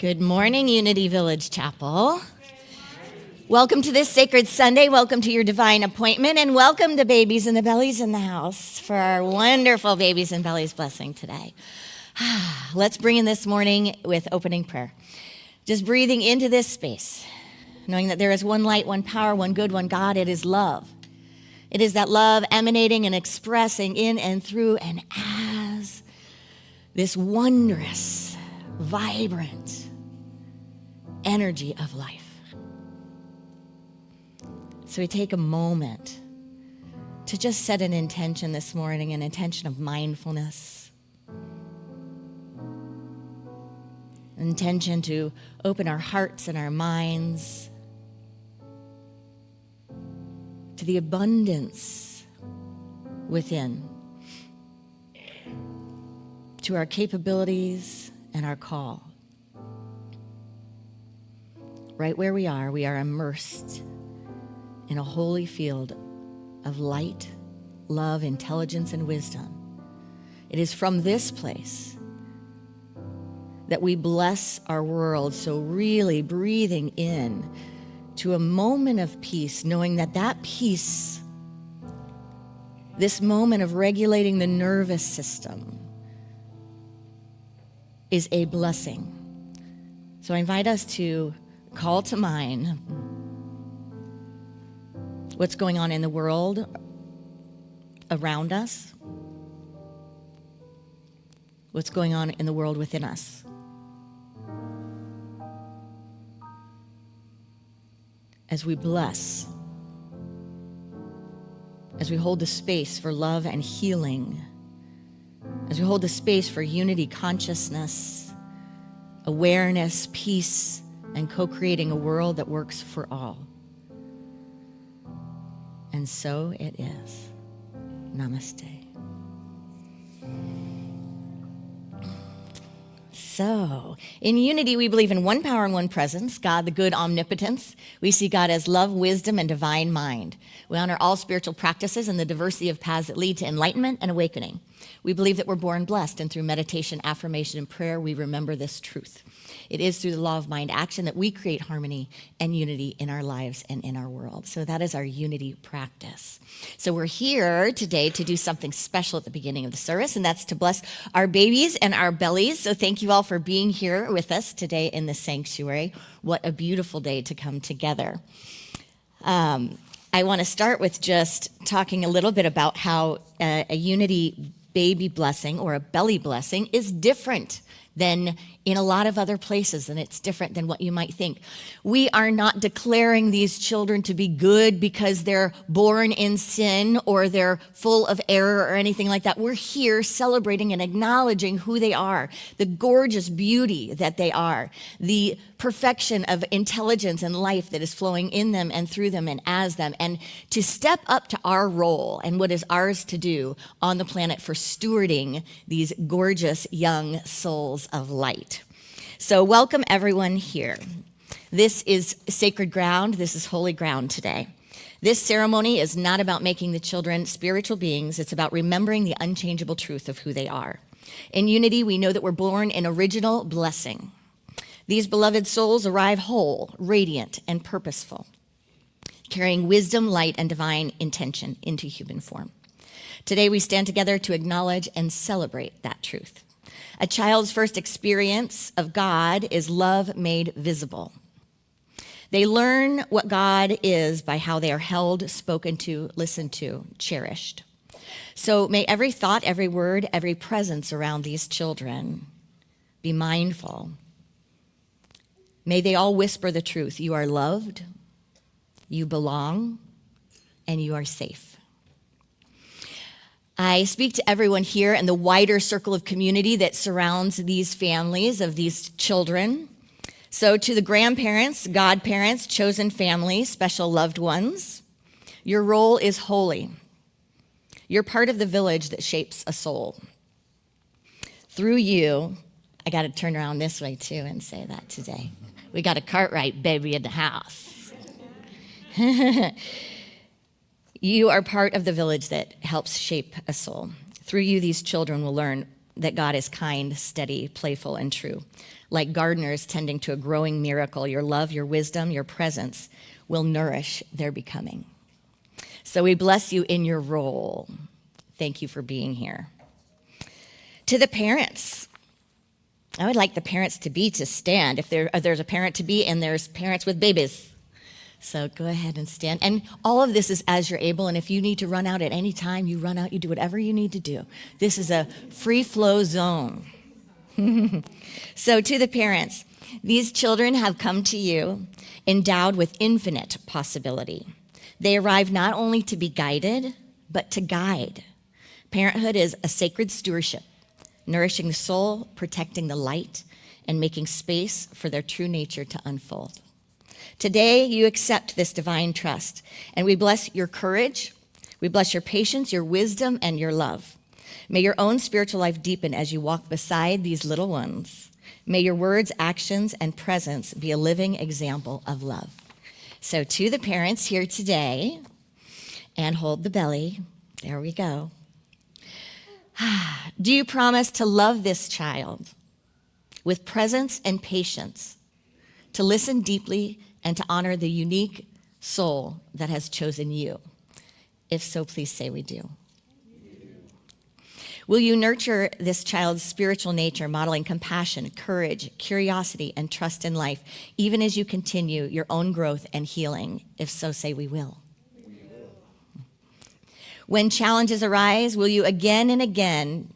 Good morning, Unity Village Chapel. Welcome to this sacred Sunday. Welcome to your divine appointment, and welcome to babies and the bellies in the house for our wonderful babies and bellies blessing today. Let's bring in this morning with opening prayer. Just breathing into this space, knowing that there is one light, one power, one good, one God. It is love. It is that love emanating and expressing in and through and as this wondrous, vibrant energy of life. So we take a moment to just set an intention this morning, an intention of mindfulness, an intention to open our hearts and our minds to the abundance within, to our capabilities and our call. Right where we are immersed in a holy field of light, love, intelligence, and wisdom. It is from this place that we bless our world, so really breathing in to a moment of peace, knowing that that peace, this moment of regulating the nervous system, is a blessing. So I invite us to call to mind what's going on in the world around us, what's going on in the world within us. As we bless, as we hold the space for love and healing, as we hold the space for unity, consciousness, awareness, peace, and co-creating a world that works for all. And so it is. Namaste. So, in unity, we believe in one power and one presence, God, the good omnipotence. We see God as love, wisdom, and divine mind. We honor all spiritual practices and the diversity of paths that lead to enlightenment and awakening. We believe that we're born blessed, and through meditation, affirmation, and prayer, we remember this truth. It is through the law of mind action that we create harmony and unity in our lives and in our world. So that is our unity practice. So we're here today to do something special at the beginning of the service, and that's to bless our babies and our bellies. So thank you all for being here with us today in the sanctuary. What a beautiful day to come together. I want to start with just talking a little bit about how a unity baby blessing or a belly blessing is different than in a lot of other places, and it's different than what you might think. We are not declaring these children to be good because they're born in sin or they're full of error or anything like that. We're here celebrating and acknowledging who they are, the gorgeous beauty that they are, the perfection of intelligence and life that is flowing in them and through them and as them, and to step up to our role and what is ours to do on the planet for stewarding these gorgeous young souls of light. So welcome everyone here. This is sacred ground. This is holy ground today. This ceremony is not about making the children spiritual beings. It's about remembering the unchangeable truth of who they are. In unity, we know that we're born in original blessing. These beloved souls arrive whole, radiant, and purposeful, carrying wisdom, light, and divine intention into human form. Today, we stand together to acknowledge and celebrate that truth. A child's first experience of God is love made visible. They learn what God is by how they are held, spoken to, listened to, cherished. So may every thought, every word, every presence around these children be mindful. May they all whisper the truth. You are loved, you belong, and you are safe. I speak to everyone here and the wider circle of community that surrounds these families of these children. So to the grandparents, godparents, chosen family, special loved ones, your role is holy. You're part of the village that shapes a soul. Through you, I got to turn around this way too and say that today. We got a Cartwright baby in the house. You are part of the village that helps shape a soul. Through you, these children will learn that God is kind, steady, playful, and true. Like gardeners tending to a growing miracle, your love, your wisdom, your presence will nourish their becoming. So we bless you in your role. Thank you for being here. To the parents, I would like the parents to stand. If there's a parent to be and there's parents with babies. So go ahead and stand. And all of this is as you're able. And if you need to run out at any time, you run out, you do whatever you need to do. This is a free flow zone. So to the parents, these children have come to you endowed with infinite possibility. They arrive not only to be guided, but to guide. Parenthood is a sacred stewardship, nourishing the soul, protecting the light, and making space for their true nature to unfold. Today, you accept this divine trust, and we bless your courage, we bless your patience, your wisdom, and your love. May your own spiritual life deepen as you walk beside these little ones. May your words, actions, and presence be a living example of love. So to the parents here today, and hold the belly, there we go. Do you promise to love this child with presence and patience, to listen deeply and to honor the unique soul that has chosen you? If so, please say we do. Will you nurture this child's spiritual nature, modeling compassion, courage, curiosity, and trust in life, even as you continue your own growth and healing? If so, say we will. When challenges arise, will you again and again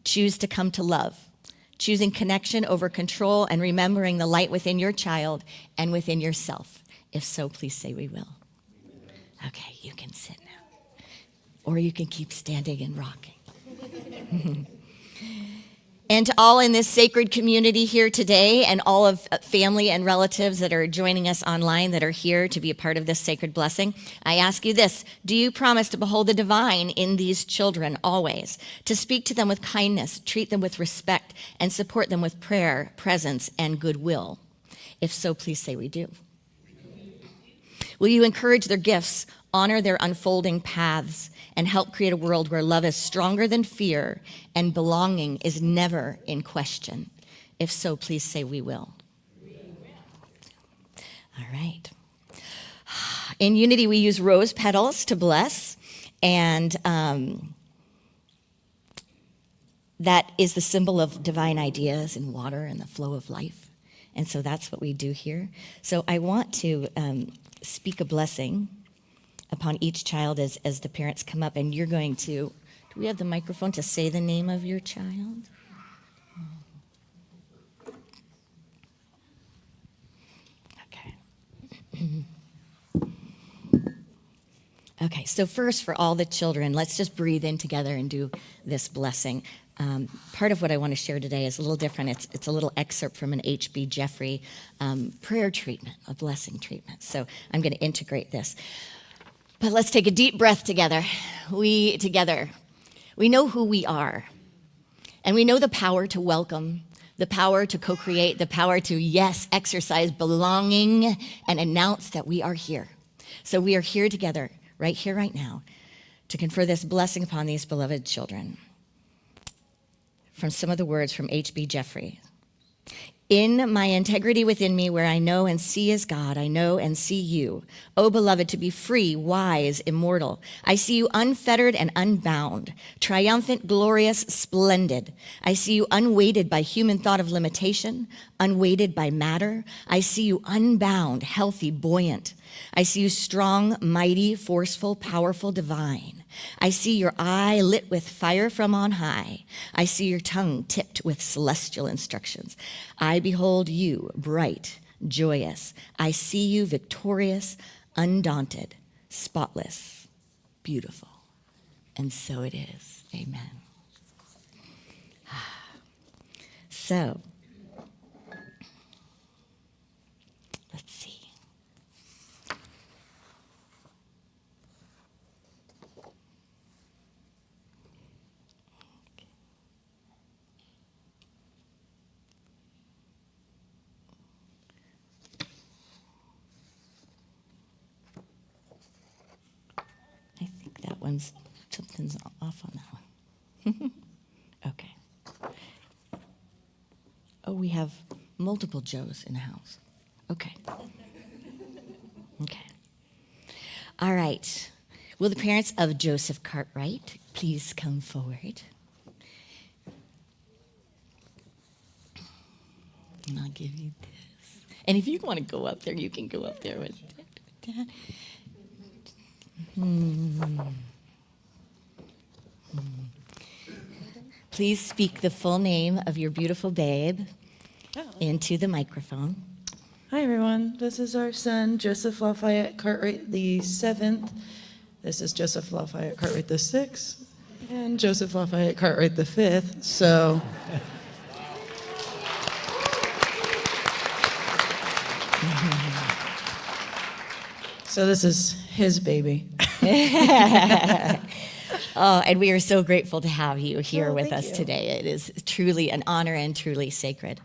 choose to come to love, choosing connection over control and remembering the light within your child and within yourself? If so, please say we will. Okay, you can sit now. Or you can keep standing and rocking. And to all in this sacred community here today, and all of family and relatives that are joining us online that are here to be a part of this sacred blessing, I ask you this: do you promise to behold the divine in these children always, to speak to them with kindness, treat them with respect, and support them with prayer, presence, and goodwill? If so, please say we do. Will you encourage their gifts, honor their unfolding paths, and help create a world where love is stronger than fear and belonging is never in question? If so, please say we will. All right. In Unity, we use rose petals to bless, and that is the symbol of divine ideas and water and the flow of life. And so that's what we do here. So I want to speak a blessing upon each child as the parents come up, and you're going to, do we have the microphone to say the name of your child? Okay. Okay, so first for all the children, let's just breathe in together and do this blessing. Part of what I want to share today is a little different. It's a little excerpt from an H.B. Jeffrey prayer treatment, a blessing treatment. So I'm going to integrate this. But let's take a deep breath together. We know who we are. And we know the power to welcome, the power to co-create, the power to, yes, exercise belonging and announce that we are here. So we are here together, right here, right now, to confer this blessing upon these beloved children. From some of the words from H.B. Jeffrey. In my integrity within me, where I know and see as God, I know and see you. O beloved, to be free, wise, immortal. I see you unfettered and unbound, triumphant, glorious, splendid. I see you unweighted by human thought of limitation, unweighted by matter. I see you unbound, healthy, buoyant. I see you strong, mighty, forceful, powerful, divine. I see your eye lit with fire from on high. I see your tongue tipped with celestial instructions. I behold you bright, joyous. I see you victorious, undaunted, spotless, beautiful. And so it is. Amen. So, let's see. I think that one's, something's off on that one. Okay. Oh, we have multiple Joes in the house. Okay. Okay. All right. Will the parents of Joseph Cartwright please come forward? And I'll give you this. And if you want to go up there, you can go up there with Dad. Please speak the full name of your beautiful babe into the microphone. Hi, everyone. This is our son, Joseph Lafayette Cartwright the 7th. This is Joseph Lafayette Cartwright the 6th. And Joseph Lafayette Cartwright the 5th. So this is his baby. Oh, and we are so grateful to have you here with us you. today. It is truly an honor and truly sacred.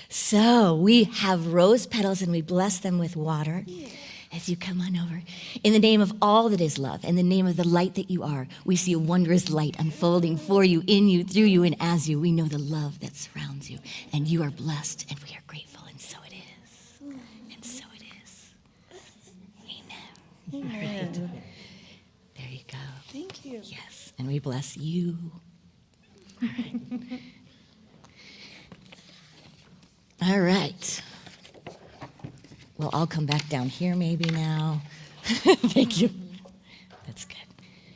So we have rose petals and we bless them with water as you come on over. In the name of all that is love, in the name of the light that you are, we see a wondrous light unfolding for you, in you, through you, and as you. We know the love that surrounds you, and you are blessed, and we are grateful, and so it is. And so it is. Amen. Amen. There you go. Thank you. Yes, and we bless you. All right. All right. Well, I'll come back down here maybe now. Thank you. That's good.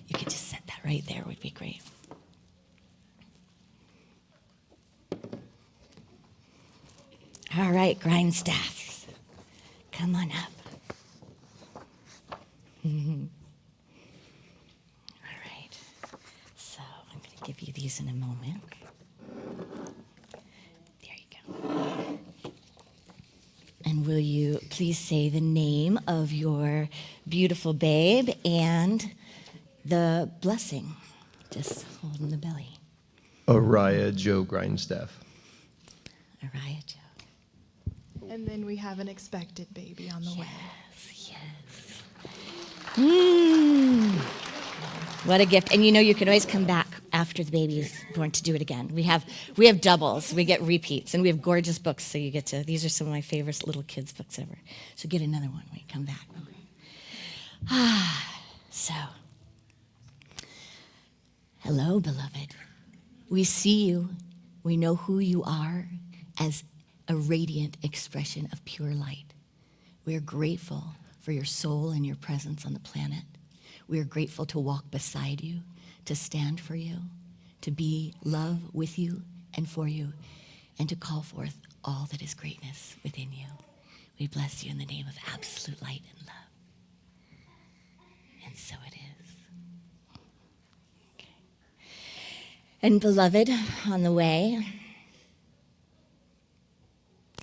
You could just set that right there, would be great. All right, grind staffs. Come on up. All right. So I'm going to give you these in a moment. There you go. And will you please say the name of your beautiful babe and the blessing? Just holding the belly. Araya Joe Grindstaff. Araya Joe. And then we have an expected baby on the way. Yes. What a gift. And you know you can always come back after the baby is born to do it again. We have doubles. We get repeats. And we have gorgeous books. So you get to, these are some of my favorite little kids' books ever. So get another one when you come back. So, hello, beloved. We see you. We know who you are as a radiant expression of pure light. We are grateful for your soul and your presence on the planet. We are grateful to walk beside you, to stand for you, to be love with you and for you, and to call forth all that is greatness within you. We bless you in the name of absolute light and love. And so it is. Okay. And beloved, on the way,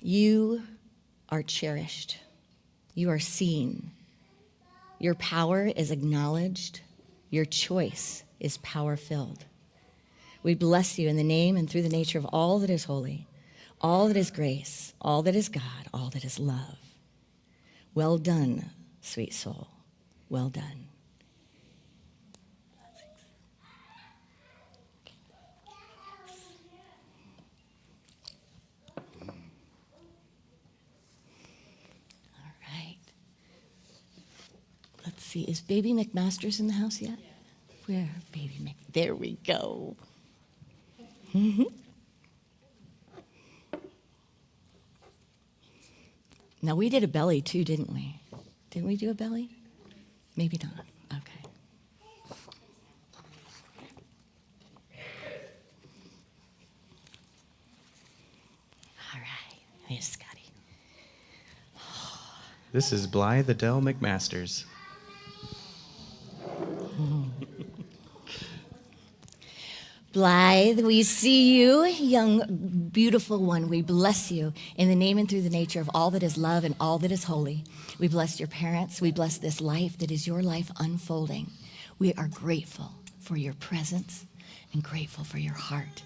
you are cherished. You are seen. Your power is acknowledged. Your choice is power-filled. We bless you in the name and through the nature of all that is holy, all that is grace, all that is God, all that is love. Well done, sweet soul. Well done. Let's see, is baby McMaster's in the house yet? Where, baby Mc? There we go. Now, we did a belly too, didn't we? Didn't we do a belly? Maybe not. Okay. All right. Here's Scotty. This is Blythe Adele McMasters. Blythe, we see you, young, beautiful one. We bless you in the name and through the nature of all that is love and all that is holy. We bless your parents. We bless this life that is your life unfolding. We are grateful for your presence and grateful for your heart,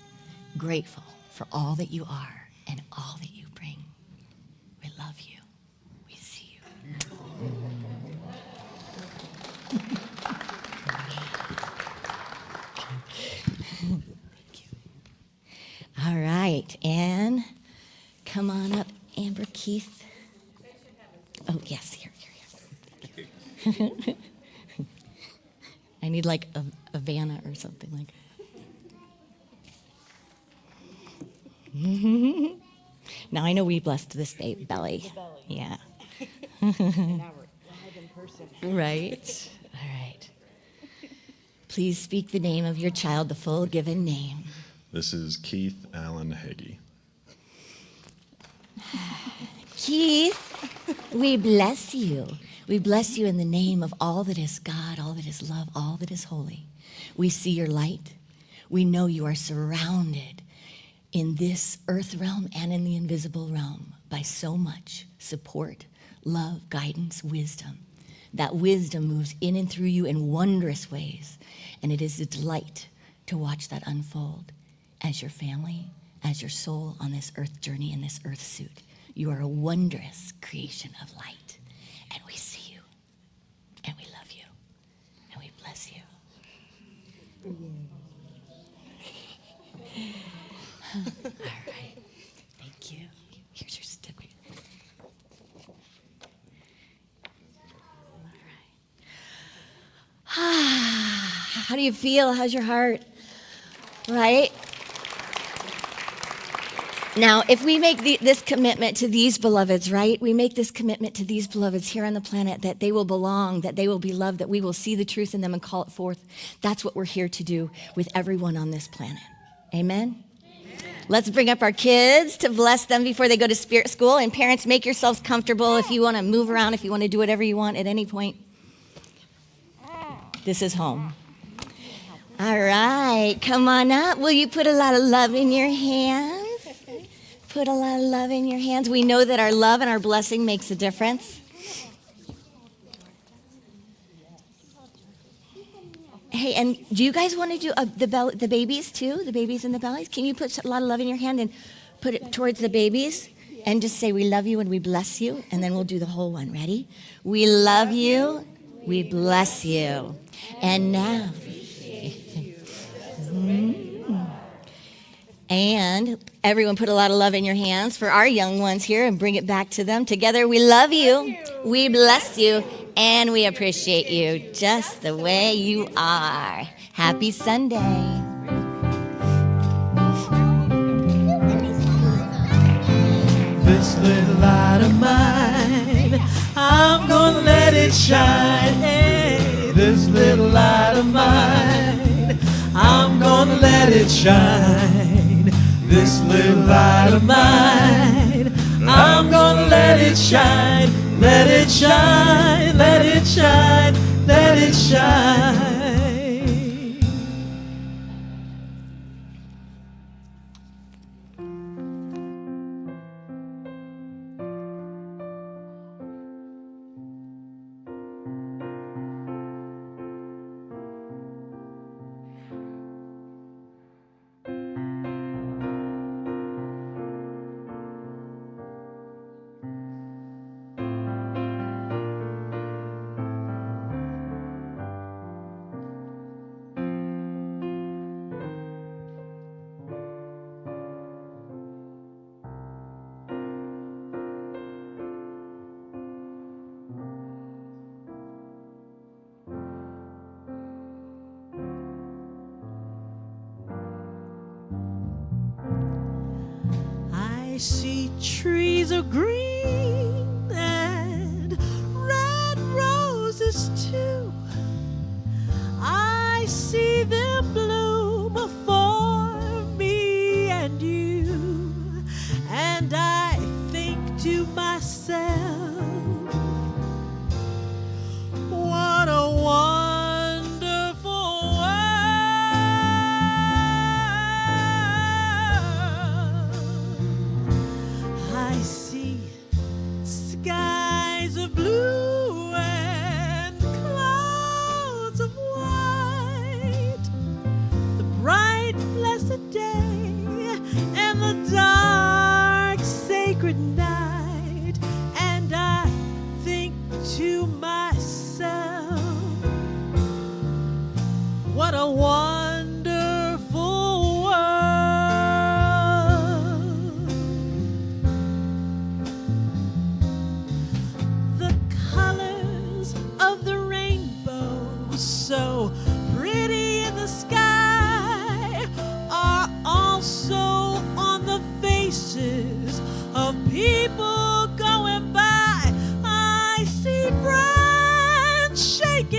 grateful for all that you are and all that you bring. We love you. We see you. All right, and Keith. Oh, yes, here. I need like a Vanna or something like that. Now I know we blessed this belly. Yeah. And now we're live in person. Right. All right. Please speak the name of your child, the full given name. This is Keith Allen Hagee. Keith, we bless you. We bless you in the name of all that is God, all that is love, all that is holy. We see your light. We know you are surrounded in this earth realm and in the invisible realm by so much support, love, guidance, wisdom. That wisdom moves in and through you in wondrous ways, and it is a delight to watch that unfold as your family, as your soul on this earth journey in this earth suit. You are a wondrous creation of light, and we see you, and we love you, and we bless you. All right, thank you. Here's your certificate. All right. How do you feel? How's your heart? Right? Now, if we make this commitment to these beloveds, right? We make this commitment to these beloveds here on the planet that they will belong, that they will be loved, that we will see the truth in them and call it forth. That's what we're here to do with everyone on this planet. Amen? Let's bring up our kids to bless them before they go to spirit school. And parents, make yourselves comfortable if you want to move around, if you want to do whatever you want at any point. This is home. All right, come on up. Will you put a lot of love in your hands? Put a lot of love in your hands. We know that our love and our blessing makes a difference. Hey, and do you guys want to do the babies too? The babies in the bellies? Can you put a lot of love in your hand and put it towards the babies? And just say, we love you and we bless you. And then we'll do the whole one. Ready? We love you. We bless you. And now. And everyone put a lot of love in your hands for our young ones here and bring it back to them. Together, we love you, we bless you, and we appreciate you just the way you are. Happy Sunday. This little light of mine, I'm gonna let it shine. Hey, this little light of mine, I'm gonna let it shine. This little light of mine, I'm gonna let it shine. Let it shine, let it shine, let it shine. I see trees of green and red roses too. I see them bloom for me and you. And I think to myself, what a wonderful world. I see skies of blue and clouds of white, the bright blessed day and the dark sacred night. And I think to myself, what a wonderful world.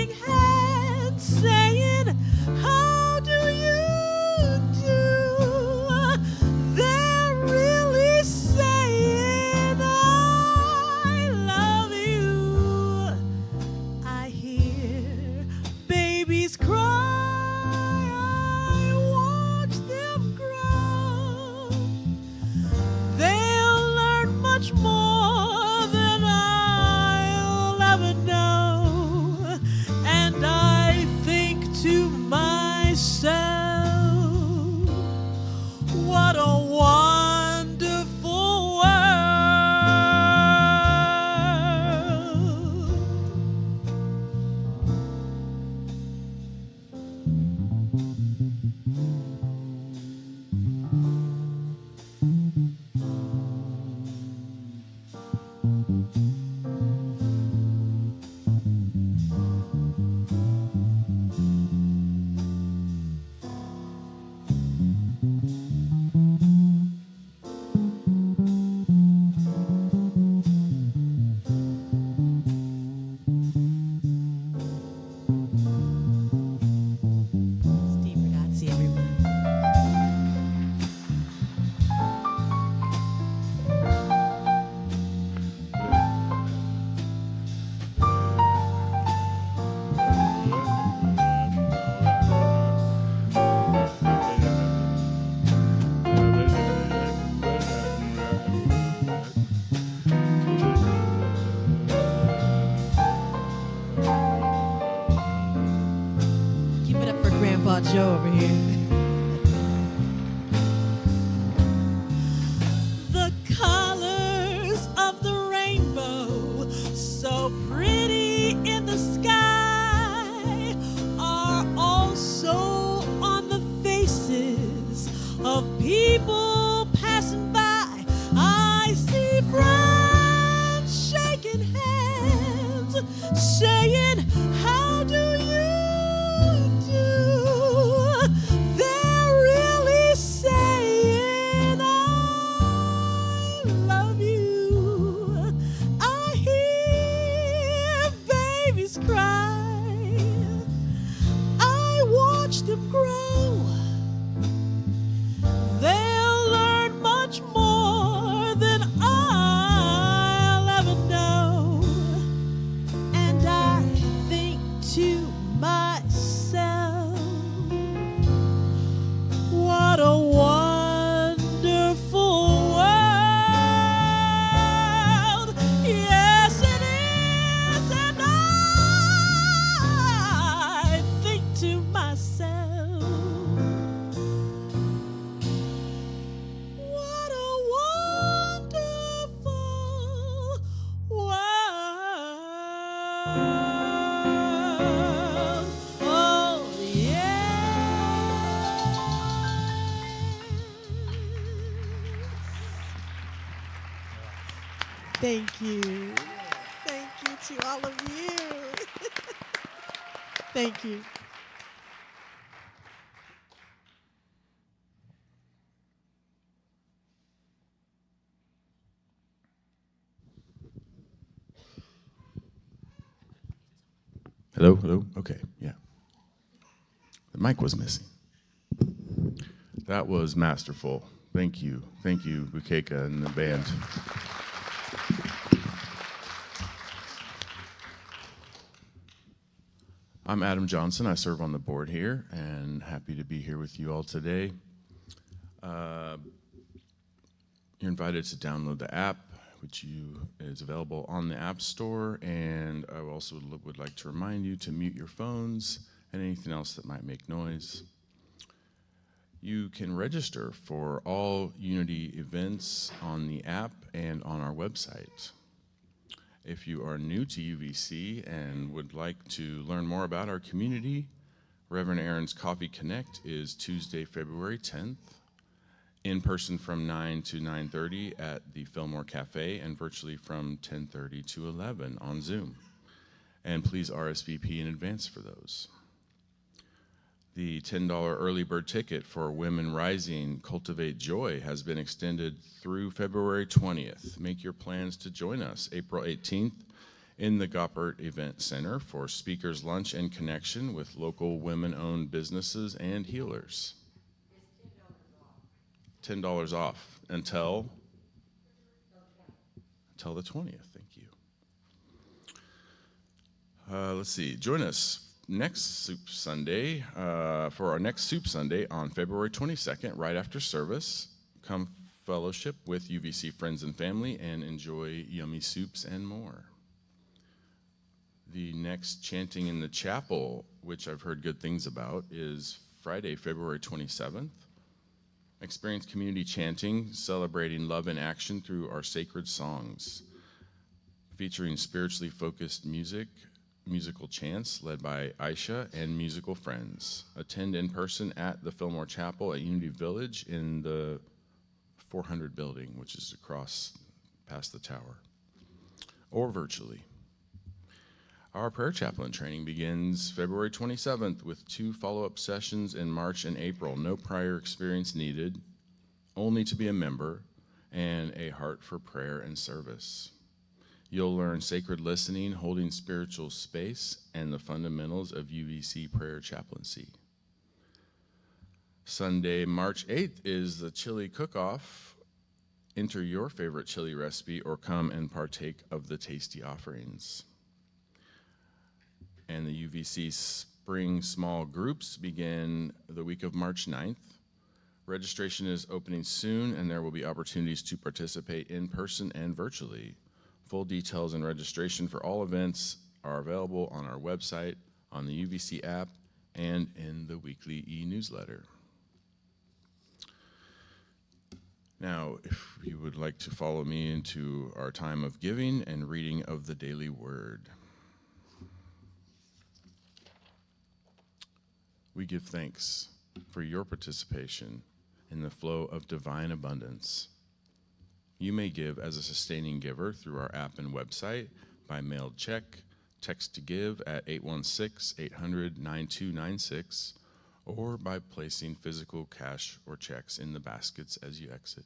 shaking hands, saying, how do you do? They're really saying, I love you. I hear babies cry, I watch them grow. They'll learn much more than I'll ever know. And I think to myself, what a wonderful world. Steve, ragazzi, everyone. Give it up for Grandpa Joe over here. The colors of the rainbow, so pretty in the sky, are also on the faces of people passing by. I see friends shaking hands, saying, how do you do? They're really saying, I love you. I hear babies cry, I watch them grow. They'll learn much more than I'll ever know. And I think to myself, what a wonderful world. Yes, it is. And I think to myself, what a wonderful world. Oh, yes. Thank you. Thank you to all of you. Thank you. Hello, hello. Okay, yeah. The mic was missing. That was masterful. Thank you, Bukeka and the band. I'm Adam Johnson. I serve on the board here, and happy to be here with you all today. You're invited to download the app, which is available on the App Store, and I also would like to remind you to mute your phones and anything else that might make noise. You can register for all Unity events on the app and on our website. If you are new to UVC and would like to learn more about our community, Reverend Aaron's Coffee Connect is Tuesday, February 10th, in person from 9 to 9:30 at the Fillmore Cafe, and virtually from 10:30 to 11 on Zoom. And please RSVP in advance for those. The $10 early bird ticket for Women Rising Cultivate Joy has been extended through February 20th. Make your plans to join us April 18th in the Goppert Event Center for speakers lunch and connection with local women-owned businesses and healers. $10 off until the 20th. Thank you. Let's see. Join us next Soup Sunday for our next Soup Sunday on February 22nd, right after service. Come fellowship with UVC friends and family and enjoy yummy soups and more. The next chanting in the chapel, which I've heard good things about, is Friday, February 27th. Experience community chanting, celebrating love in action through our sacred songs, featuring spiritually focused musical chants led by Aisha and musical friends. Attend in person at the Fillmore Chapel at Unity Village in the 400 building, which is across past the tower, or virtually. Our prayer chaplain training begins February 27th with 2 follow-up sessions in March and April. No prior experience needed, only to be a member, and a heart for prayer and service. You'll learn sacred listening, holding spiritual space, and the fundamentals of UVC prayer chaplaincy. Sunday, March 8th is the chili cook-off. Enter your favorite chili recipe or come and partake of the tasty offerings. And the UVC Spring Small Groups begin the week of March 9th. Registration is opening soon, and there will be opportunities to participate in person and virtually. Full details and registration for all events are available on our website, on the UVC app, and in the weekly e-newsletter. Now, if you would like to follow me into our time of giving and reading of the daily word. We give thanks for your participation in the flow of divine abundance. You may give as a sustaining giver through our app and website, by mailed check, text to give at 816-800-9296, or by placing physical cash or checks in the baskets as you exit.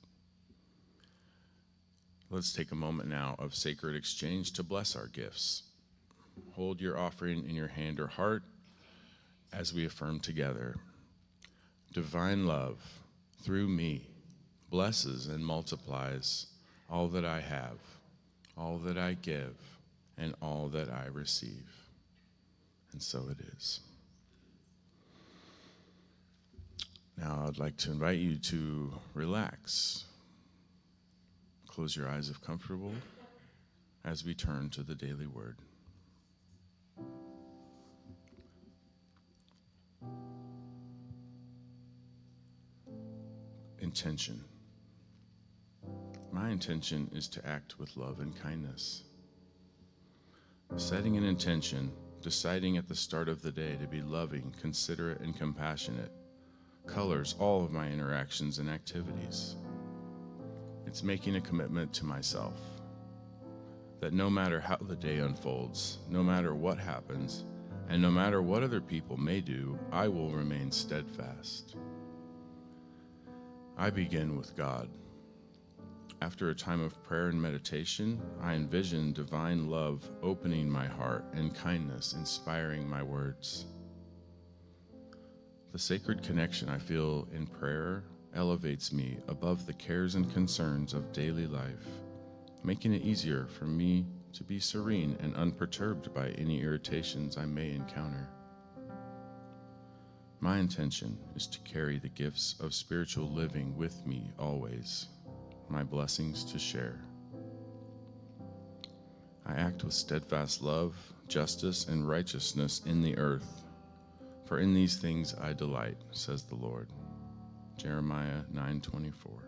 Let's take a moment now of sacred exchange to bless our gifts. Hold your offering in your hand or heart as we affirm together. Divine love, through me, blesses and multiplies all that I have, all that I give, and all that I receive. And so it is. Now I'd like to invite you to relax. Close your eyes if comfortable as we turn to the daily word. Intention. My intention is to act with love and kindness. Setting an intention, deciding at the start of the day to be loving, considerate, and compassionate, colors all of my interactions and activities. It's making a commitment to myself that no matter how the day unfolds, no matter what happens, and no matter what other people may do, I will remain steadfast. I begin with God. After a time of prayer and meditation, I envision divine love opening my heart and kindness inspiring my words. The sacred connection I feel in prayer elevates me above the cares and concerns of daily life, making it easier for me to be serene and unperturbed by any irritations I may encounter. My intention is to carry the gifts of spiritual living with me always, my blessings to share. I act with steadfast love, justice, and righteousness in the earth, for in these things I delight, says the Lord. Jeremiah 9:24.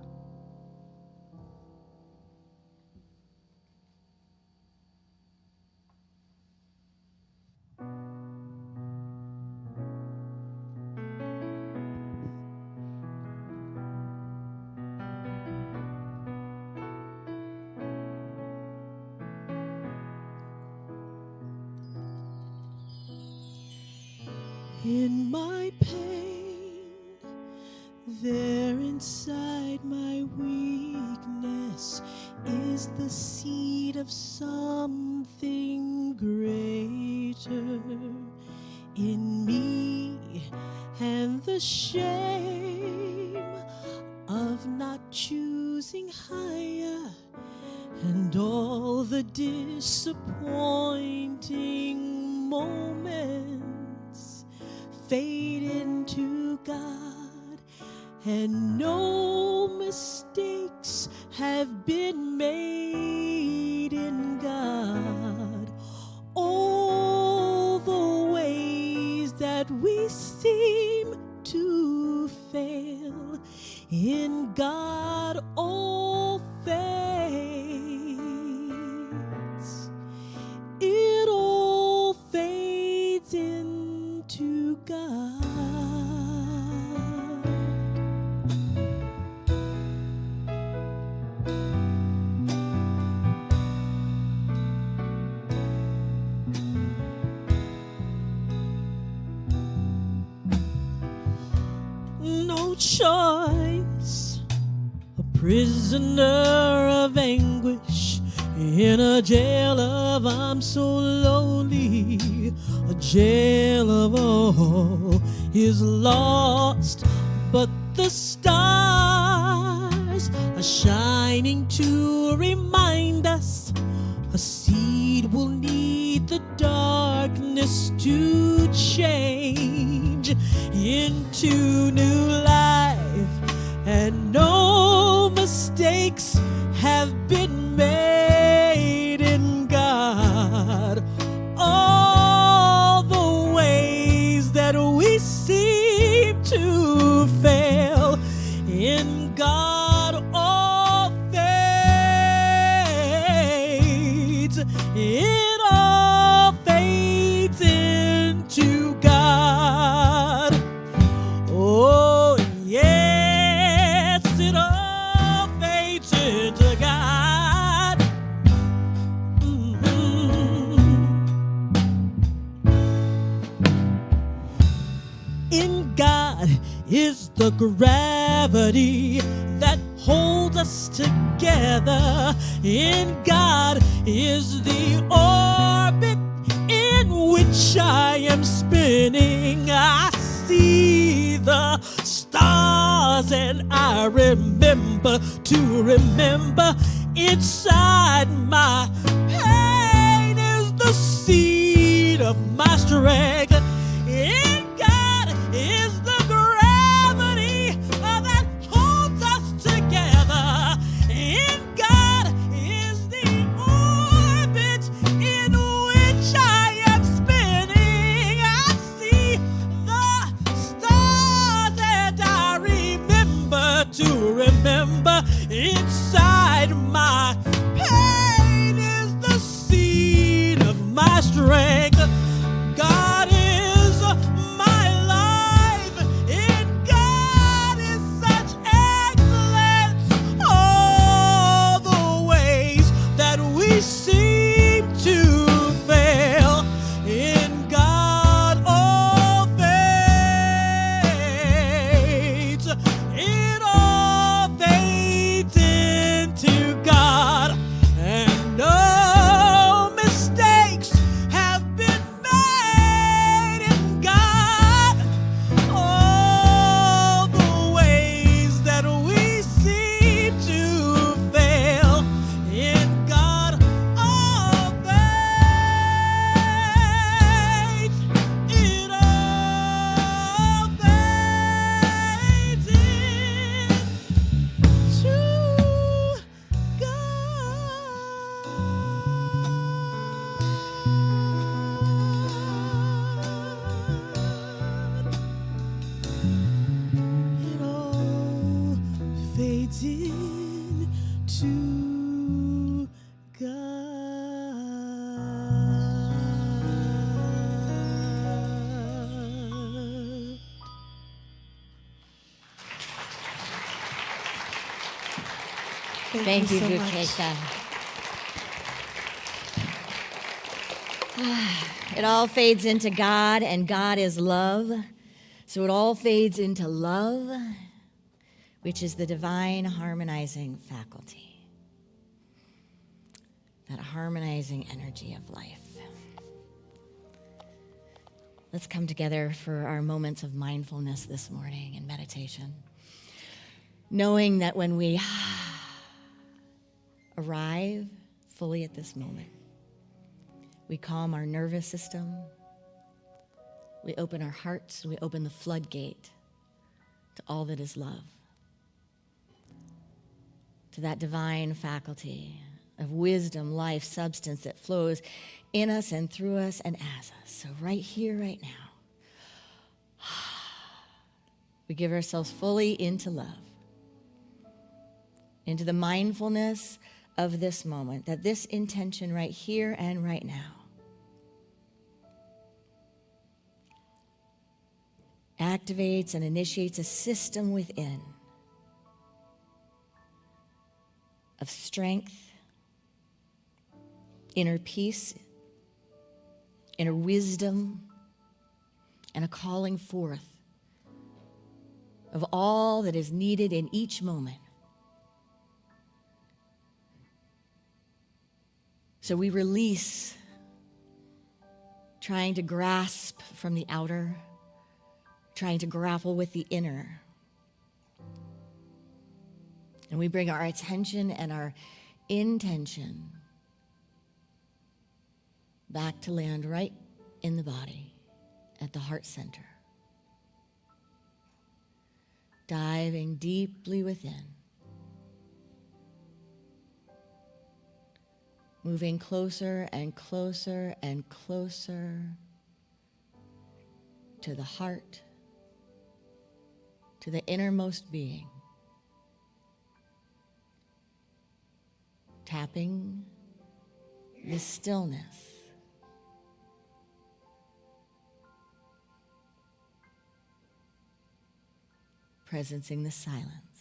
In my pain, there inside my weakness is the seed of something shame of not choosing higher, and all the disappointing moments fade into God, and no mistakes have been made in God. All the ways that we seem to fail, in God all fades. It all fades into God. No choice, a prisoner of anguish in a jail of I'm so lonely, a jail of all is lost, but the stars are shining to remind us a seed will need the darkness to change into new life, and no mistakes have been made in God. All the ways that we seem to fail, in God all fades. It all fades into God. Oh, yes, it all fades into God. In God is the gravity that holds us together. In God is the orbit in which I am spinning. I see the stars and I remember to remember inside my pain is the seed of my strength. In God is the gravity that holds us together. In God is the orbit in which I am spinning. I see the stars and I remember to remember inside my pain is the seed of my strength. God is my life. In God is such excellence. All the ways that we seem to fail, in God all fades. It all fades into God, and no mistakes have been made in God. All the ways that we seem to fail, in God all fades. It all fades into God. It all fades into God. Thank you, so much. Bukeka. It all fades into God, and God is love. So it all fades into love, which is the divine harmonizing faculty, that harmonizing energy of life. Let's come together for our moments of mindfulness this morning and meditation. Knowing that when we arrive fully at this moment, we calm our nervous system, we open our hearts, we open the floodgate to all that is love, to that divine faculty of wisdom, life, substance that flows in us and through us and as us. So right here, right now, we give ourselves fully into love, into the mindfulness of this moment, that this intention right here and right now activates and initiates a system within of strength, inner peace, inner wisdom, and a calling forth of all that is needed in each moment. So we release trying to grasp from the outer, trying to grapple with the inner. And we bring our attention and our intention back to land right in the body, at the heart center. Diving deeply within. Moving closer and closer and closer to the heart, to the innermost being. Tapping the stillness. Presencing the silence.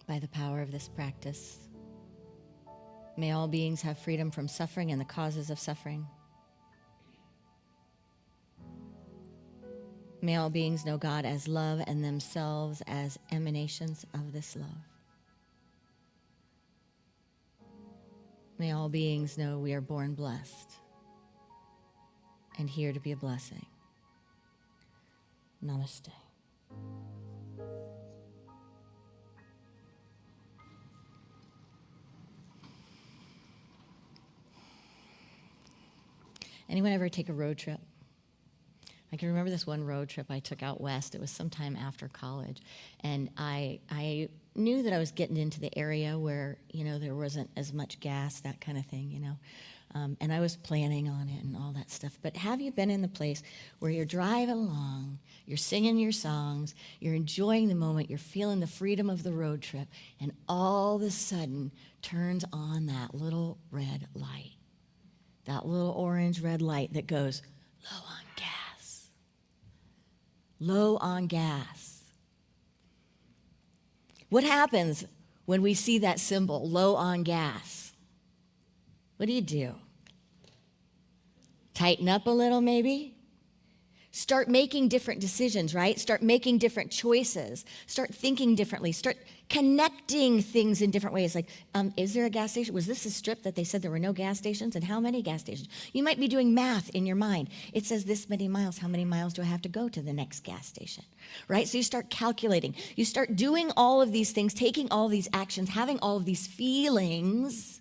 By the power of this practice, may all beings have freedom from suffering and the causes of suffering. May all beings know God as love and themselves as emanations of this love. May all beings know we are born blessed and here to be a blessing. Namaste. Anyone ever take a road trip? I can remember this one road trip I took out west. It was sometime after college. And I knew that I was getting into the area where, there wasn't as much gas, that kind of thing, And I was planning on it and all that stuff. But have you been in the place where you're driving along, you're singing your songs, you're enjoying the moment, you're feeling the freedom of the road trip, and all of a sudden turns on that little red light, that little orange red light that goes low on gas. Low on gas. What happens when we see that symbol, low on gas? What do? Tighten up a little, maybe? Start making different decisions, right? Start making different choices. Start thinking differently. Start connecting things in different ways. Like, is there a gas station? Was this a strip that they said there were no gas stations? And how many gas stations? You might be doing math in your mind. It says this many miles. How many miles do I have to go to the next gas station? Right? So you start calculating. You start doing all of these things, taking all of these actions, having all of these feelings,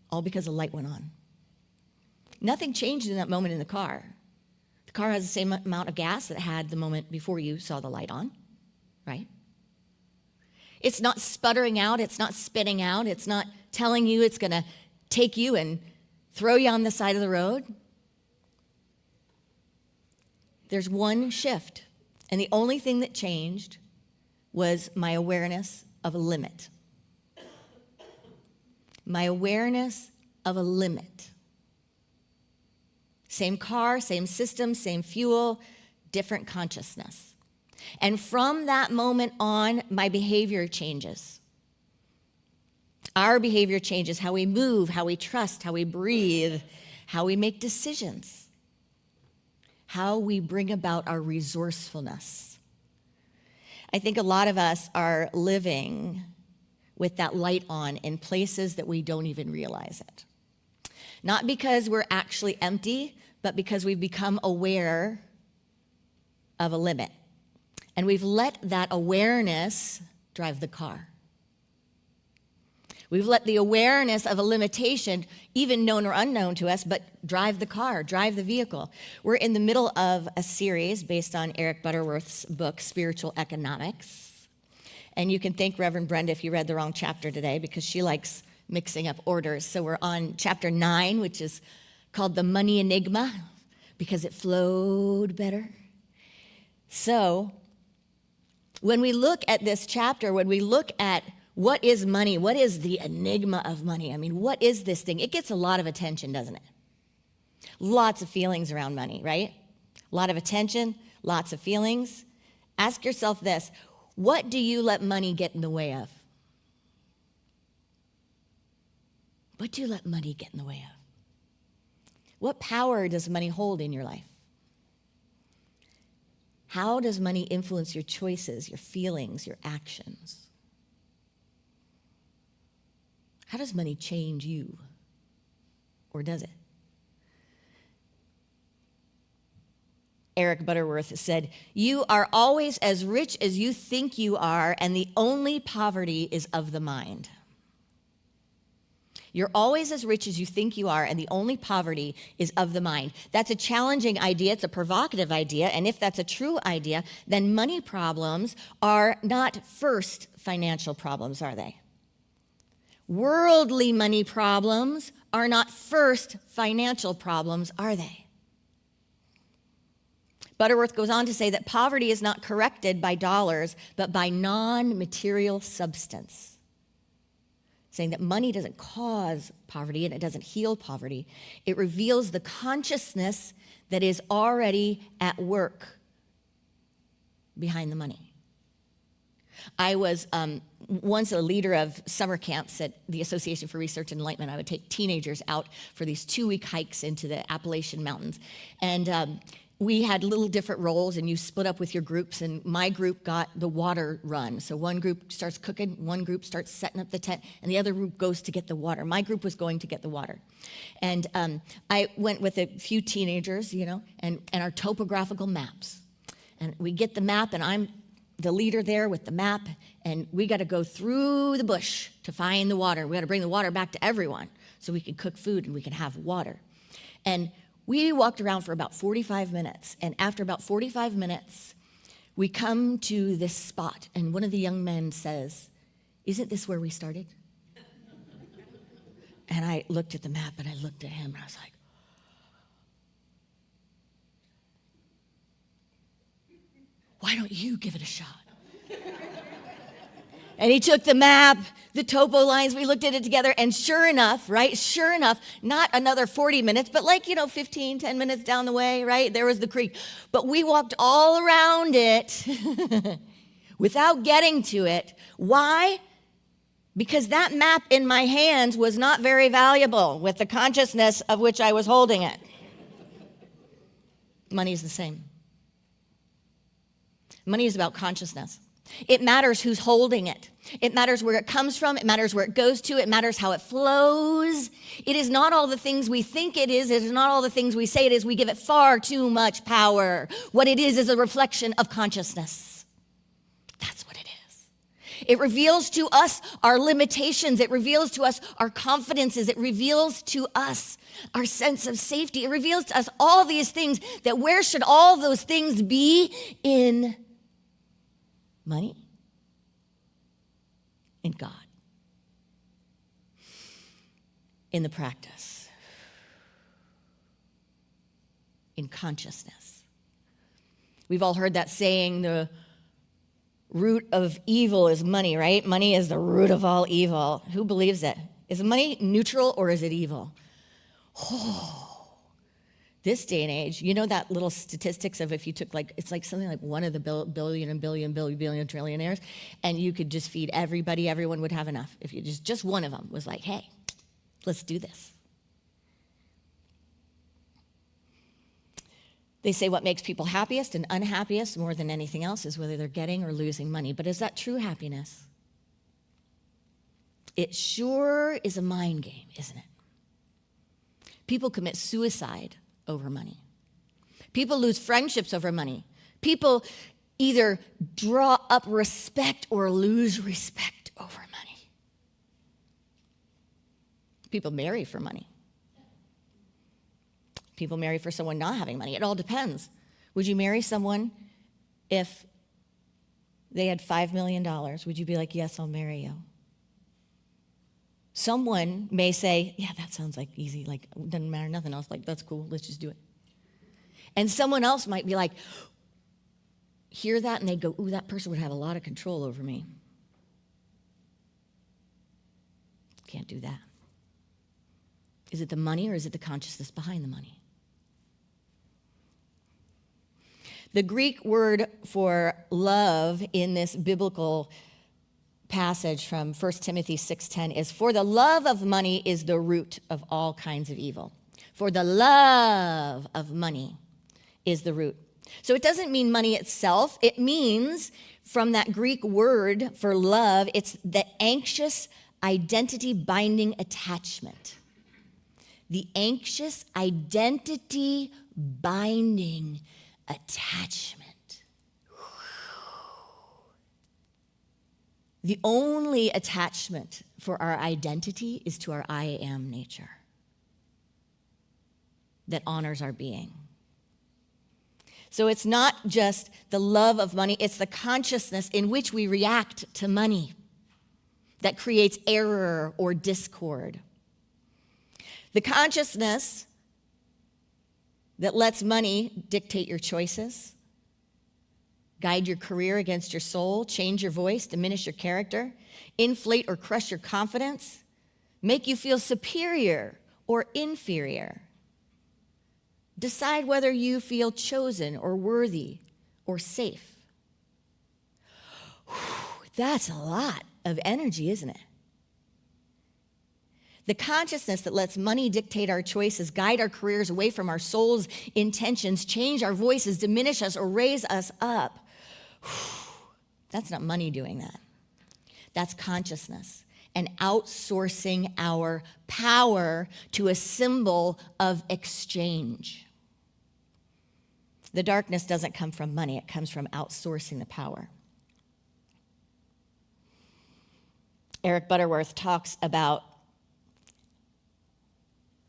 all because the light went on. Nothing changed in that moment in the car. The car has the same amount of gas that it had the moment before you saw the light on, right? It's not sputtering out. It's not spitting out. It's not telling you it's going to take you and throw you on the side of the road. There's one shift, and the only thing that changed was my awareness of a limit. My awareness of a limit. Same car, same system, same fuel, different consciousness. And from that moment on, my behavior changes. Our behavior changes, how we move, how we trust, how we breathe, how we make decisions, how we bring about our resourcefulness. I think a lot of us are living with that light on in places that we don't even realize it. Not because we're actually empty, but because we've become aware of a limit. And we've let that awareness drive the car. We've let the awareness of a limitation, even known or unknown to us, but drive the car, drive the vehicle. We're in the middle of a series based on Eric Butterworth's book, Spiritual Economics. And you can thank Reverend Brenda if you read the wrong chapter today, because she likes mixing up orders. So we're on chapter 9, which is called The Money Enigma, because it flowed better. So when we look at this chapter, when we look at what is money, what is the enigma of money? I mean, what is this thing? It gets a lot of attention, doesn't it? Lots of feelings around money, right? A lot of attention, lots of feelings. Ask yourself this: what do you let money get in the way of? What do you let money get in the way of? What power does money hold in your life? How does money influence your choices, your feelings, your actions? How does money change you? Or does it? Eric Butterworth said, "You are always as rich as you think you are, and the only poverty is of the mind." You're always as rich as you think you are, and the only poverty is of the mind. That's a challenging idea. It's a provocative idea. And if that's a true idea, then money problems are not first financial problems, are they? Worldly money problems are not first financial problems, are they? Butterworth goes on to say that poverty is not corrected by dollars, but by non-material substance. Saying that money doesn't cause poverty and it doesn't heal poverty. It reveals the consciousness that is already at work behind the money. I was once a leader of summer camps at the Association for Research and Enlightenment. I would take teenagers out for these 2-week hikes into the Appalachian Mountains. And we had little different roles, and you split up with your groups, and my group got the water run. So one group starts cooking, one group starts setting up the tent, and the other group goes to get the water. My group was going to get the water. And I went with a few teenagers, and our topographical maps. And we get the map, and I'm the leader there with the map, and we got to go through the bush to find the water. We got to bring the water back to everyone so we can cook food and we can have water. And we walked around for about 45 minutes, and after about 45 minutes, we come to this spot, and one of the young men says, "Isn't this where we started?" And I looked at the map and I looked at him and I was like, why don't you give it a shot? And he took the map, the topo lines, we looked at it together, and sure enough, right? Sure enough, not another 40 minutes, but 15, 10 minutes down the way, right? There was the creek. But we walked all around it without getting to it. Why? Because that map in my hands was not very valuable with the consciousness of which I was holding it. Money is the same. Money is about consciousness. It matters who's holding it. It matters where it comes from. It matters where it goes to. It matters how it flows. It is not all the things we think it is. It is not all the things we say it is. We give it far too much power. What it is a reflection of consciousness. That's what it is. It reveals to us our limitations. It reveals to us our confidences. It reveals to us our sense of safety. It reveals to us all these things that where should all those things be in money? In God. In the practice. In consciousness. We've all heard that saying, the root of evil is money, right? Money is the root of all evil. Who believes it? Is money neutral or is it evil? Oh. This day and age, you know that little statistics of if you took it's like something like one of the billion trillionaires, and you could just feed everybody, everyone would have enough. If you just one of them was like, hey, let's do this. They say what makes people happiest and unhappiest more than anything else is whether they're getting or losing money. But is that true happiness? It sure is a mind game, isn't it? People commit suicide over money. People lose friendships over money. People either draw up respect or lose respect over money. People marry for money. People marry for someone not having money. It all depends. Would you marry someone if they had $5 million? Would you be like, yes, I'll marry you? Someone may say, yeah, that sounds like easy, doesn't matter, nothing else, that's cool, let's just do it. And someone else might be like, hear that, and they go, ooh, that person would have a lot of control over me. Can't do that. Is it the money or is it the consciousness behind the money? The Greek word for love in this biblical passage from 1 Timothy 6:10 is, for the love of money is the root of all kinds of evil. For the love of money is the root. So it doesn't mean money itself. It means, from that Greek word for love, it's the anxious identity binding attachment. The anxious identity binding attachment. The only attachment for our identity is to our I am nature that honors our being. So it's not just the love of money, it's the consciousness in which we react to money that creates error or discord. The consciousness that lets money dictate your choices, guide your career against your soul, change your voice, diminish your character, inflate or crush your confidence, make you feel superior or inferior. Decide whether you feel chosen or worthy or safe. Whew, that's a lot of energy, isn't it? The consciousness that lets money dictate our choices, guide our careers away from our soul's intentions, change our voices, diminish us, or raise us up. That's not money doing that. That's consciousness and outsourcing our power to a symbol of exchange. The darkness doesn't come from money, it comes from outsourcing the power. Eric Butterworth talks about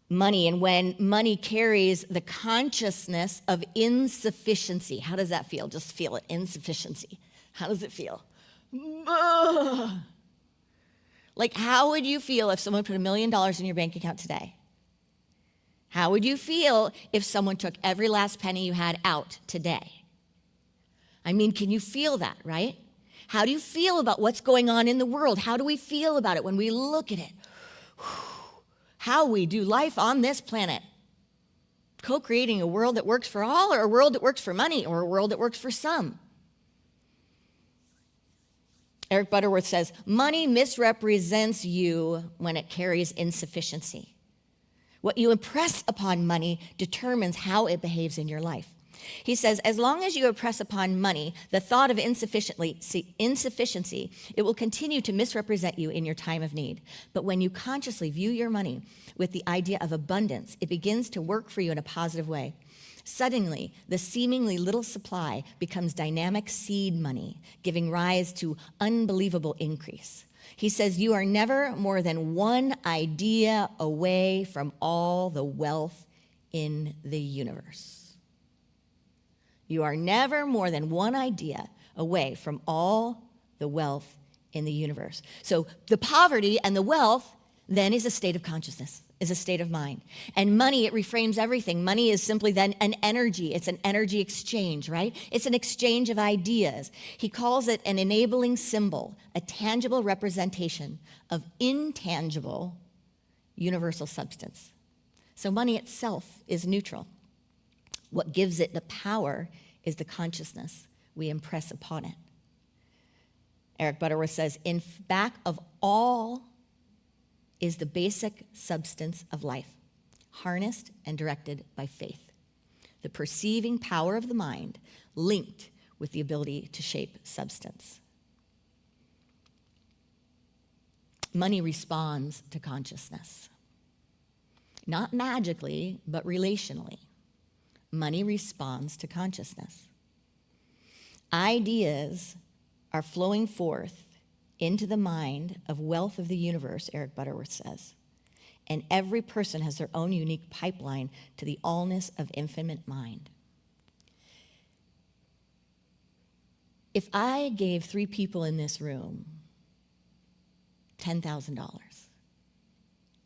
money, and when money carries the consciousness of insufficiency. How does that feel? Just feel it, insufficiency. How does it feel? Like, how would you feel if someone put $1 million in your bank account today? How would you feel if someone took every last penny you had out today? I mean, can you feel that, right? How do you feel about what's going on in the world? How do we feel about it when we look at it? How we do life on this planet. Co-creating a world that works for all, or a world that works for money, or a world that works for some. Eric Butterworth says, money misrepresents you when it carries insufficiency. What you impress upon money determines how it behaves in your life. He says, as long as you impress upon money the thought of insufficiency, it will continue to misrepresent you in your time of need. But when you consciously view your money with the idea of abundance, it begins to work for you in a positive way. Suddenly, the seemingly little supply becomes dynamic seed money, giving rise to unbelievable increase. He says, you are never more than one idea away from all the wealth in the universe. You are never more than one idea away from all the wealth in the universe. So the poverty and the wealth then is a state of consciousness, is a state of mind. And money, it reframes everything. Money is simply then an energy. It's an energy exchange, right? It's an exchange of ideas. He calls it an enabling symbol, a tangible representation of intangible universal substance. So money itself is neutral. What gives it the power is the consciousness we impress upon it. Eric Butterworth says, in back of all is the basic substance of life, harnessed and directed by faith, the perceiving power of the mind linked with the ability to shape substance. Money responds to consciousness, not magically, but relationally. Money responds to consciousness. Ideas are flowing forth into the mind of wealth of the universe, Eric Butterworth says. And every person has their own unique pipeline to the allness of infinite mind. If I gave 3 people in this room $10,000,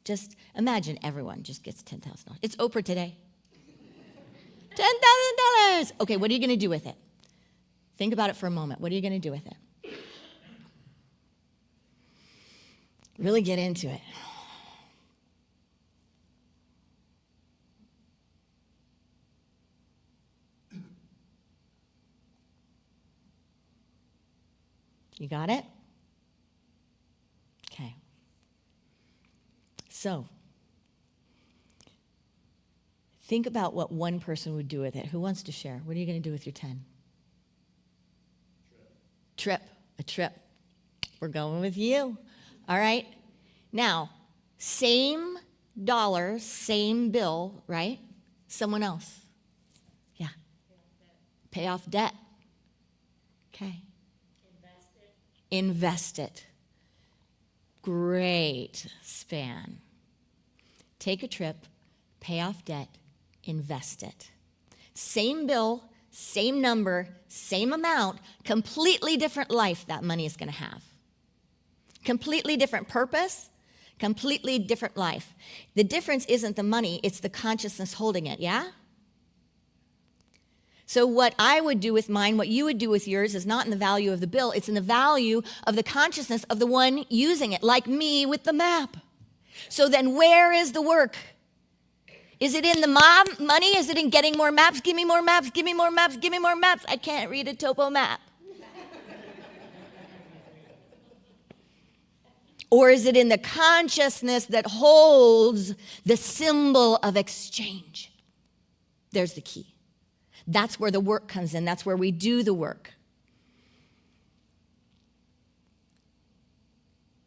just imagine everyone just gets $10,000. It's Oprah today. $10,000. Okay, what are you going to do with it? Think about it for a moment. What are you going to do with it? Really get into it. You got it? Okay. So, think about what one person would do with it. Who wants to share? What are you going to do with your 10? A trip. We're going with you. All right. Now, same dollars, same bill, right? Someone else. Yeah. Pay off debt. Okay. Invest it. Great span. Take a trip, pay off debt, invest it. Same bill, same number, same amount, completely different life that money is going to have. Completely different purpose, completely different life. The difference isn't the money, it's the consciousness holding it, yeah? So what I would do with mine, what you would do with yours is not in the value of the bill, it's in the value of the consciousness of the one using it, like me with the map. So then where is the work? Is it in the money? Is it in getting more maps? Give me more maps, give me more maps, give me more maps. I can't read a topo map. Or is it in the consciousness that holds the symbol of exchange? There's the key. That's where the work comes in. That's where we do the work.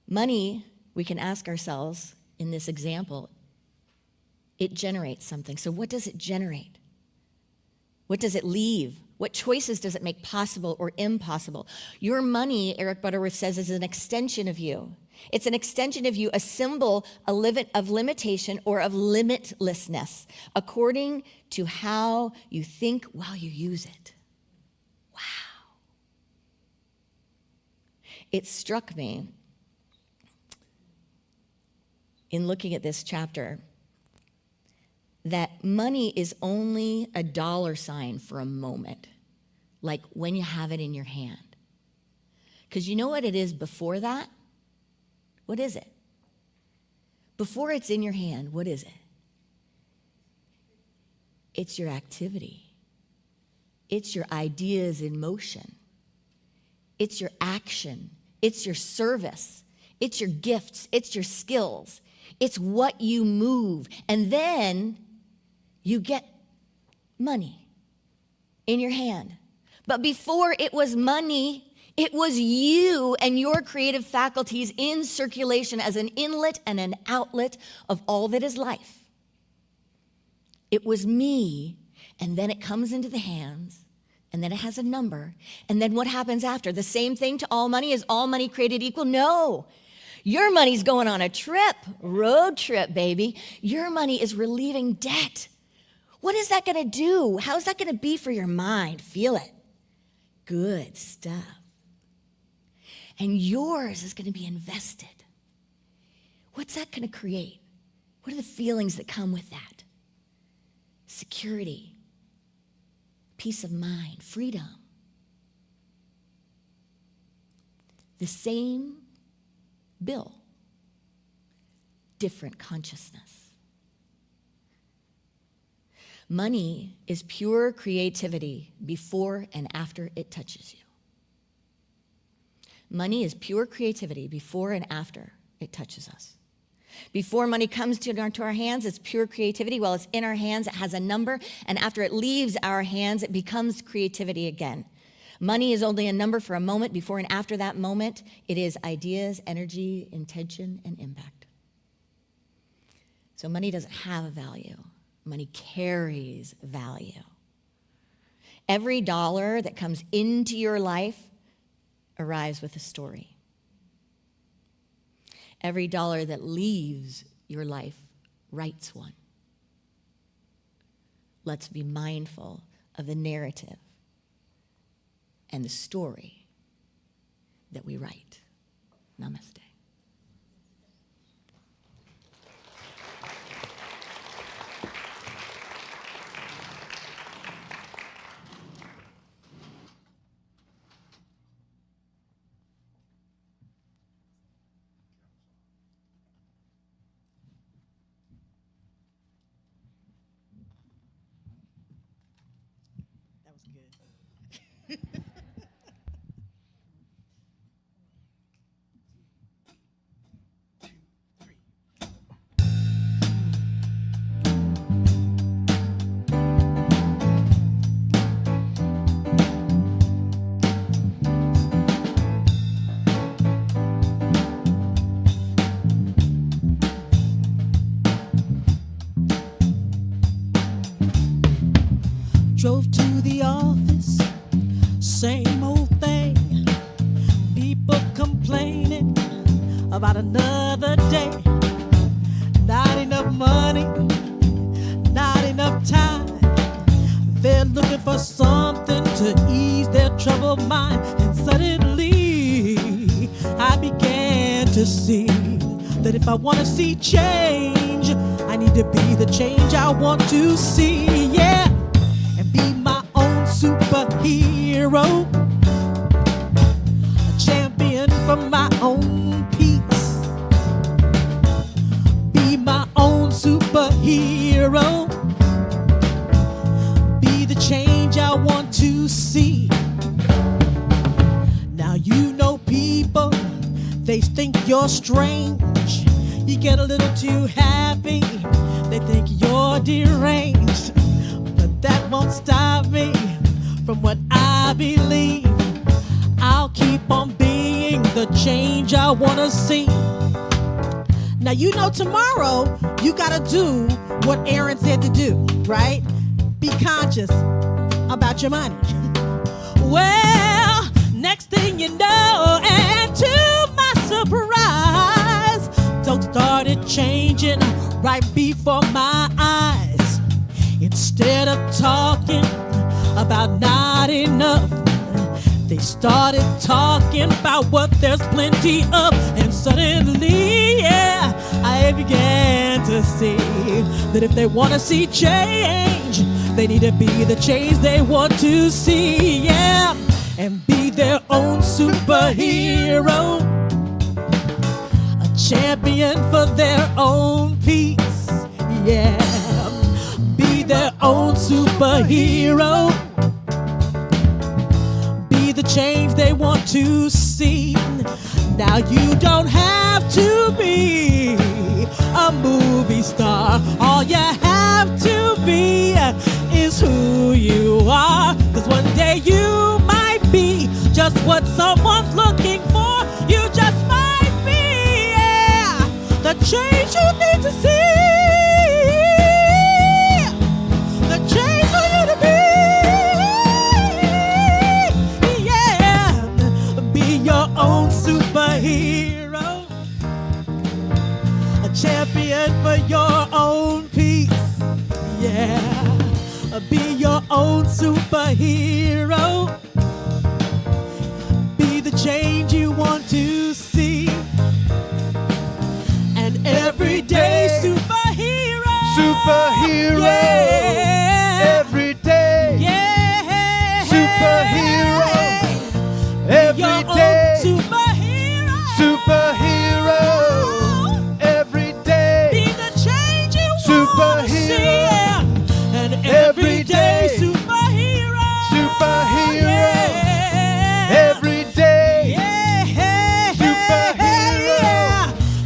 Money, we can ask ourselves in this example, it generates something. So what does it generate? What does it leave? What choices does it make possible or impossible? Your money, Eric Butterworth says, is an extension of you. It's an extension of you, a symbol of limitation or of limitlessness, according to how you think while you use it. Wow. It struck me in looking at this chapter that money is only a dollar sign for a moment, like when you have it in your hand. Because you know what it is before that? What is it? Before it's in your hand, what is it? It's your activity. It's your ideas in motion. It's your action. It's your service. It's your gifts. It's your skills. It's what you move. And then you get money in your hand. But before it was money, it was you and your creative faculties in circulation as an inlet and an outlet of all that is life. It was me, and then it comes into the hands, and then it has a number, and then what happens after? The same thing to all money? Is all money created equal? No. Your money's going on a trip, road trip, baby. Your money is relieving debt. What is that going to do? How's that going to be for your mind? Feel it. Good stuff. And yours is going to be invested. What's that going to create? What are the feelings that come with that? Security, peace of mind, freedom. The same bill, different consciousness. Money is pure creativity before and after it touches you. Money is pure creativity before and after it touches us. Before money comes to our hands, it's pure creativity. While it's in our hands, it has a number. And after it leaves our hands, it becomes creativity again. Money is only a number for a moment. Before and after that moment, it is ideas, energy, intention, and impact. So money doesn't have a value. Money carries value. Every dollar that comes into your life arrives with a story. Every dollar that leaves your life writes one. Let's be mindful of the narrative and the story that we write. Namaste. That was good. Drove to the office, same old thing. People complaining about another day. Not enough money, not enough time. They're looking for something to ease their troubled mind. And suddenly, I began to see that if I want to see change, I need to be the change I want to see, yeah. Be my own superhero, a champion for my own peace. Be my own superhero, be the change I want to see. Now you know people, they think you're strange. You get a little too happy, they think you're deranged. That won't stop me from what I believe. I'll keep on being the change I want to see. Now you know tomorrow you gotta do what Erin said to do, right? Be conscious about your money. Well, next thing you know, and to my surprise, things started changing right before my eyes. Instead of talking about not enough, they started talking about what there's plenty of. And suddenly, yeah, I began see that if they want to see change, they need to be the change they want to see, yeah, and be their own superhero, a champion for their own peace, yeah, be their own superhero, be the change they want to see. Now you don't have to be a movie star. All you have to be is who you are. 'Cause one day you might be just what someone's looking for. You just might be, yeah, the change you need to see. The change for you to be. Be your own superhero, a champion for your own peace, yeah, be your own superhero, be the change you want to see, an everyday superhero, yeah, every day, yeah, superhero, your every own day, superhero, superhero, every day, be the change you want to superhero, see, yeah. An everyday superhero, superhero, yeah. every day, Yeah. superhero,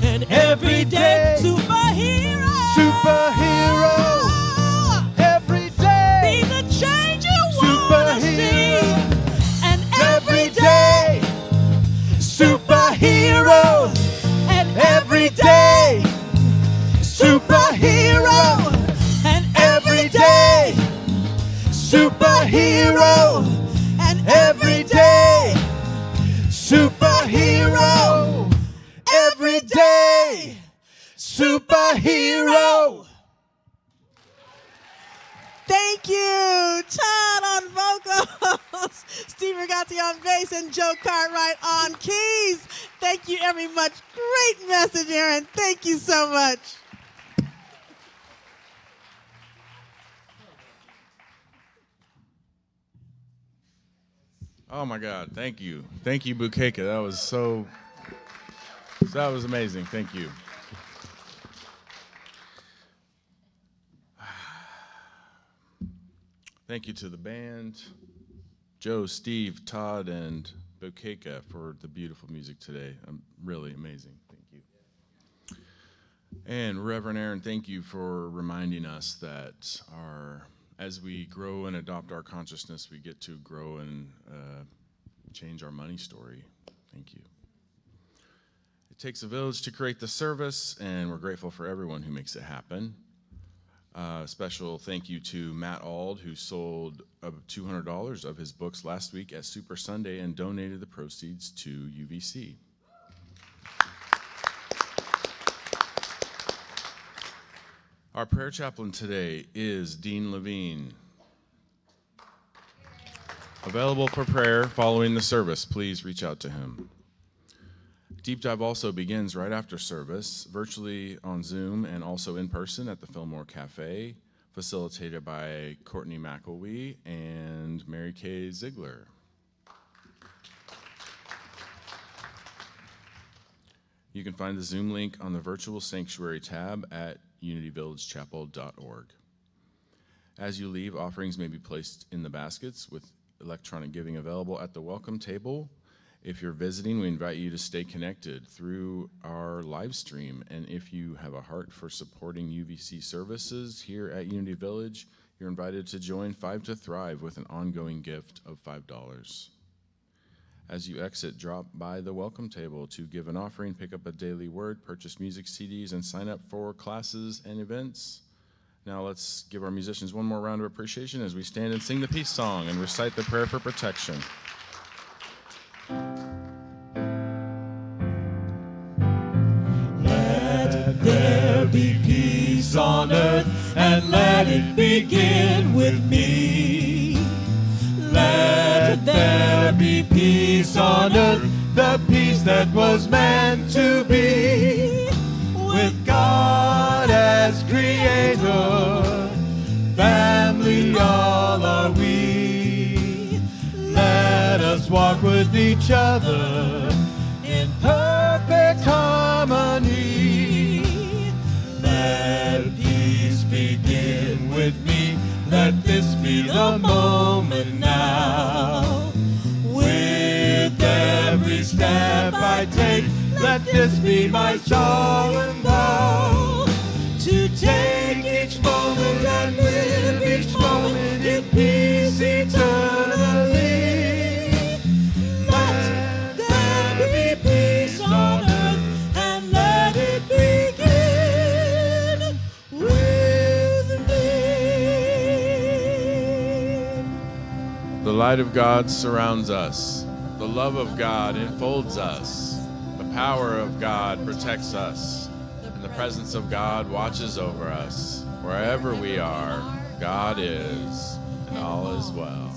An everyday superhero, superhero, every day, be the change you want to see. An everyday, superhero, an everyday, superhero, an everyday, superhero, an everyday, superhero, everyday, superhero. Thank you, Todd on vocals, Steve Ragazzi on bass, and Joe Cartwright on keys. Thank you very much. Great message, Erin. Thank you so much. Oh my God, thank you. Thank you, Bukeka. That was amazing. Thank you. Thank you to the band, Joe, Steve, Todd, and Bukeka for the beautiful music today. Really amazing. Thank you. And Reverend Erin, thank you for reminding us that as we grow and adopt our consciousness, we get to grow and change our money story. Thank you. It takes a village to create the service, and we're grateful for everyone who makes it happen. Special thank you to Matt Ald, who sold $200 of his books last week at Super Sunday and donated the proceeds to UVC. Our prayer chaplain today is Dean Levine. Available for prayer following the service. Please reach out to him. Deep Dive also begins right after service, virtually on Zoom and also in person at the Fillmore Cafe, facilitated by Courtney McElwee and Mary Kay Ziegler. You can find the Zoom link on the Virtual Sanctuary tab at unityvillagechapel.org. As you leave, offerings may be placed in the baskets with electronic giving available at the welcome table. If you're visiting, we invite you to stay connected through our live stream. And if you have a heart for supporting UVC services here at Unity Village, you're invited to join Five to Thrive with an ongoing gift of $5. As you exit, drop by the welcome table to give an offering, pick up a daily word, purchase music CDs, and sign up for classes and events. Now let's give our musicians one more round of appreciation as we stand and sing the peace song and recite the prayer for protection. Let there be peace on earth, and let it begin with me. Let there be peace on earth, the peace that was meant to be, with God as each other in perfect harmony. Let peace begin with me. Let this be the moment now. With every step I take, let this be my song and vow. To take each moment and live each moment in peace eternally. Let there be peace on earth and let it begin with me. The light of God surrounds us. The love of God enfolds us. The power of God protects us. And the presence of God watches over us. Wherever we are, God is, and all is well.